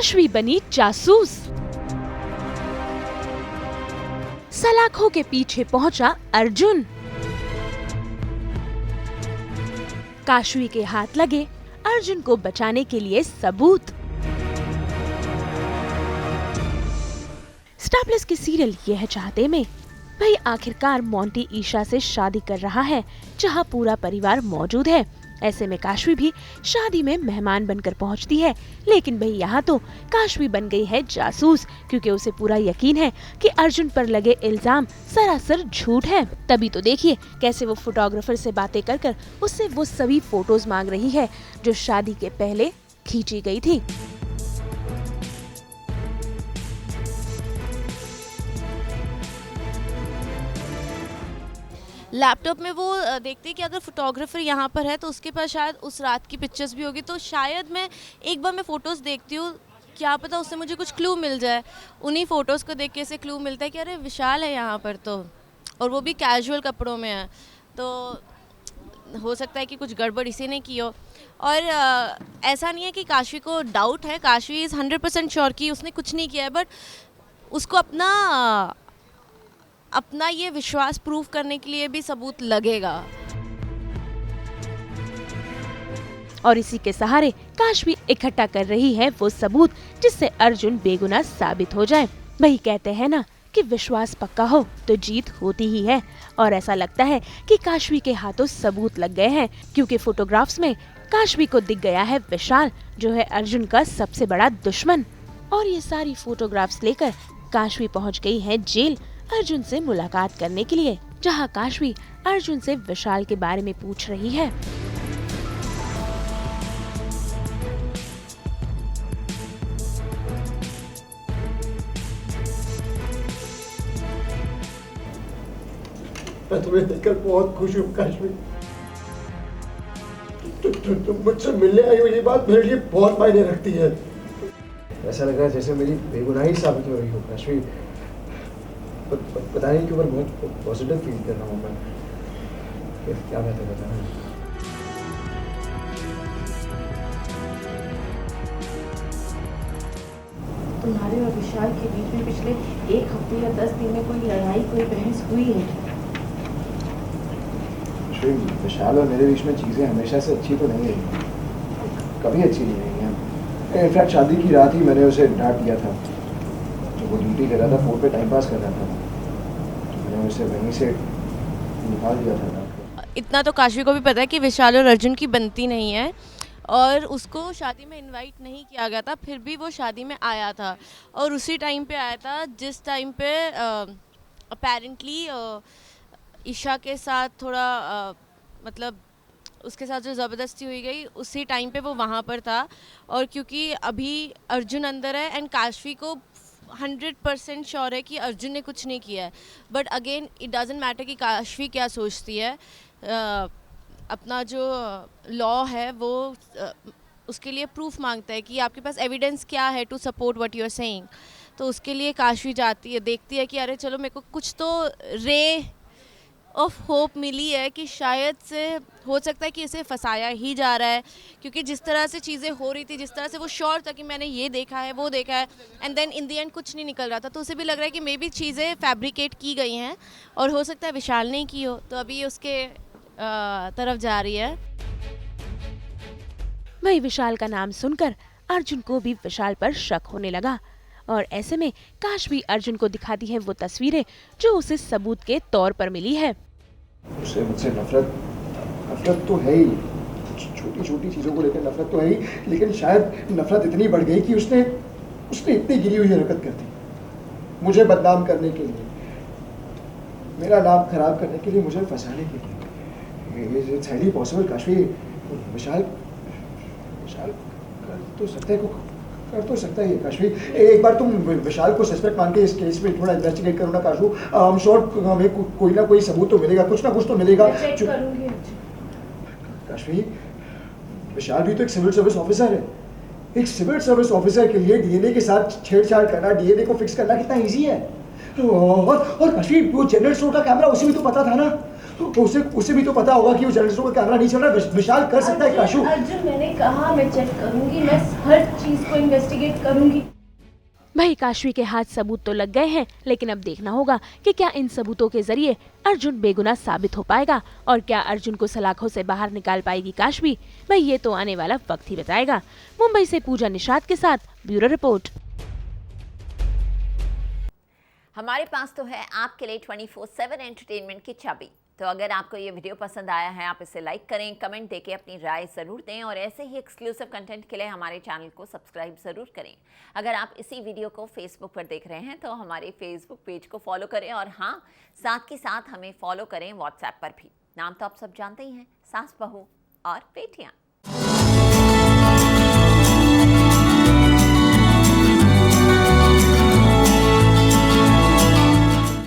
काशवी बनी जासूस। सलाखों के पीछे पहुंचा अर्जुन। काशवी के हाथ लगे अर्जुन को बचाने के लिए सबूत। स्टार प्लस के सीरियल ये है चाहते में भाई आखिरकार मोंटी ईशा से शादी कर रहा है, जहां पूरा परिवार मौजूद है। ऐसे में काशवी भी शादी में मेहमान बनकर पहुंचती है, लेकिन भाई यहाँ तो काशवी बन गई है जासूस, क्योंकि उसे पूरा यकीन है कि अर्जुन पर लगे इल्जाम सरासर झूठ है। तभी तो देखिए कैसे वो फोटोग्राफर से बातें कर कर उससे वो सभी फोटोज मांग रही है जो शादी के पहले खींची गई थी। लैपटॉप में वो देखते हैं कि अगर फोटोग्राफर यहाँ पर है तो उसके पास शायद उस रात की पिक्चर्स भी होगी, तो शायद मैं एक बार मैं फ़ोटोज़ देखती हूँ, क्या पता उससे मुझे कुछ क्लू मिल जाए। उन्हीं फ़ोटोज़ को देख के ऐसे क्लू मिलता है कि अरे विशाल है यहाँ पर, तो और वो भी कैजुअल कपड़ों में है, तो हो सकता है कि कुछ गड़बड़ इसी ने की हो। और ऐसा नहीं है कि काशवी को डाउट है, काशवी इज़ 100% श्योर कि उसने कुछ नहीं किया है, बट उसको अपना ये विश्वास प्रूव करने के लिए भी सबूत लगेगा। और इसी के सहारे काशवी इकट्ठा कर रही है वो सबूत जिससे अर्जुन बेगुनाह साबित हो जाए। वही कहते हैं ना कि विश्वास पक्का हो तो जीत होती ही है, और ऐसा लगता है कि काशवी के हाथों सबूत लग गए हैं, क्योंकि फोटोग्राफ्स में काशवी को दिख गया है विशाल, जो है अर्जुन का सबसे बड़ा दुश्मन। और ये सारी फोटोग्राफ्स लेकर काशवी पहुंच गई है जेल अर्जुन से मुलाकात करने के लिए, जहां काशवी अर्जुन से विशाल के बारे में पूछ रही है। मैं तुम्हें देखकर बहुत खुश हूँ काशवी। तुम मुझसे मिलने आई हो, ये बात मेरे लिए बहुत मायने रखती है। ऐसा लग रहा है जैसे मेरी बेगुनाही साबित हो रही हो काशवी। पता नहीं क्यों पर बहुत पॉजिटिव फील कर रहा हूँ मैं। क्या बात है बताना। तुम्हारे और विशाल के बीच में पिछले 1 हफ्ते या 10 दिन में कोई लड़ाई, कोई बहस हुई है? विशाल और मेरे बीच में चीज़ें हमेशा से अच्छी तो नहीं रही, कभी अच्छी नहीं रही हैं। इनफैक्ट शादी की रात ही मैंने उसे डांट दिया था, जब वो ड्यूटी कर रहा था, फोन पे टाइम पास कर रहा था, मैंने उसे वहीं से निकाल दिया था। इतना तो काशवी को भी पता है कि विशाल और अर्जुन की बनती नहीं है, और उसको शादी में इनवाइट नहीं किया गया था, फिर भी वो शादी में आया था, और उसी टाइम पे आया था जिस टाइम पे अपेरेंटली ईशा के साथ थोड़ा मतलब उसके साथ जो ज़बरदस्ती हुई गई, उसी टाइम पे वो वहाँ पर था। और क्योंकि अभी अर्जुन अंदर है एंड काशवी को 100% श्योर है कि अर्जुन ने कुछ नहीं किया है, but again it doesn't matter कि काशवी क्या सोचती है। अपना जो लॉ है वो उसके लिए प्रूफ मांगता है कि आपके पास एविडेंस क्या है to support what you are saying. तो उसके लिए काशवी जाती है, देखती है कि अरे चलो मेरे को कुछ तो रे ऑफ होप मिली है कि शायद से हो सकता है कि इसे फंसाया ही जा रहा है, क्योंकि जिस तरह से चीज़ें हो रही थी, जिस तरह से वो श्योर था कि मैंने ये देखा है वो देखा है, and then in the end कुछ नहीं निकल रहा था, तो उसे भी लग रहा है कि मे बी चीज़ें फैब्रिकेट की गई हैं और हो सकता है विशाल ने की हो, तो अभी उसके तरफ जा रही है। वही विशाल का नाम सुनकर अर्जुन को भी विशाल पर शक होने लगा, और ऐसे में काशवी अर्जुन को दिखाती है वो तस्वीरें जो उसे सबूत के तौर पर मिली है। उसे मुझसे नफरत तो है ही, छोटी छोटी चीज़ों को लेकर नफरत तो है ही, लेकिन शायद नफरत इतनी बढ़ गई कि उसने इतनी गिरी हुई हरकत कर दी, मुझे बदनाम करने के लिए, मेरा नाम खराब करने के लिए, मुझे फंसाने के लिए। It's highly possible Kashvi. Vishal कर तो सकता है ये काशवी। एक बार तुम विशाल को सस्पेक्ट मान के इस केस में थोड़ा इन्वेस्टिगेट करो ना काशू। आई एम श्योर हमें कोई ना कोई सबूत तो मिलेगा, कुछ ना कुछ तो मिलेगा। काशवी, विशाल भी तो एक सिविल सर्विस ऑफिसर है। एक सिविल सर्विस ऑफिसर के लिए डीएनए के साथ छेड़छाड़ करना, डीएनए को फिक्स करना कितना ईजी है। और काशवी, वो जनरल स्टोर का कैमरा उसे भी तो पता था ना, उसे उसे भी तो पता होगा कि वो जर्नलिस्टों का कैमरा नहीं चल रहा है। विशाल कर सकता है काशू। अर्जुन मैंने कहा मैं चेक करूंगी, मैं हर चीज को इन्वेस्टिगेट करूंगी। भाई काशवी के हाथ सबूत तो लग गए हैं, लेकिन अब देखना होगा कि क्या इन सबूतों के जरिए अर्जुन बेगुनाह साबित हो पाएगा और क्या अर्जुन को सलाखों से बाहर निकाल पाएगी काशवी। भाई ये तो आने वाला वक्त ही बताएगा। मुंबई से पूजा निषाद के साथ ब्यूरो रिपोर्ट। हमारे पास तो है आपके लिए 24/7 एंटरटेनमेंट की चाबी। तो अगर आपको ये वीडियो पसंद आया है, आप इसे लाइक करें, कमेंट देके अपनी राय ज़रूर दें और ऐसे ही एक्सक्लूसिव कंटेंट के लिए हमारे चैनल को सब्सक्राइब ज़रूर करें। अगर आप इसी वीडियो को फेसबुक पर देख रहे हैं तो हमारे फेसबुक पेज को फॉलो करें और हाँ, साथ ही साथ हमें फॉलो करें व्हाट्सएप पर भी। नाम तो आप सब जानते ही हैं, सास बहू और बेटियाँ।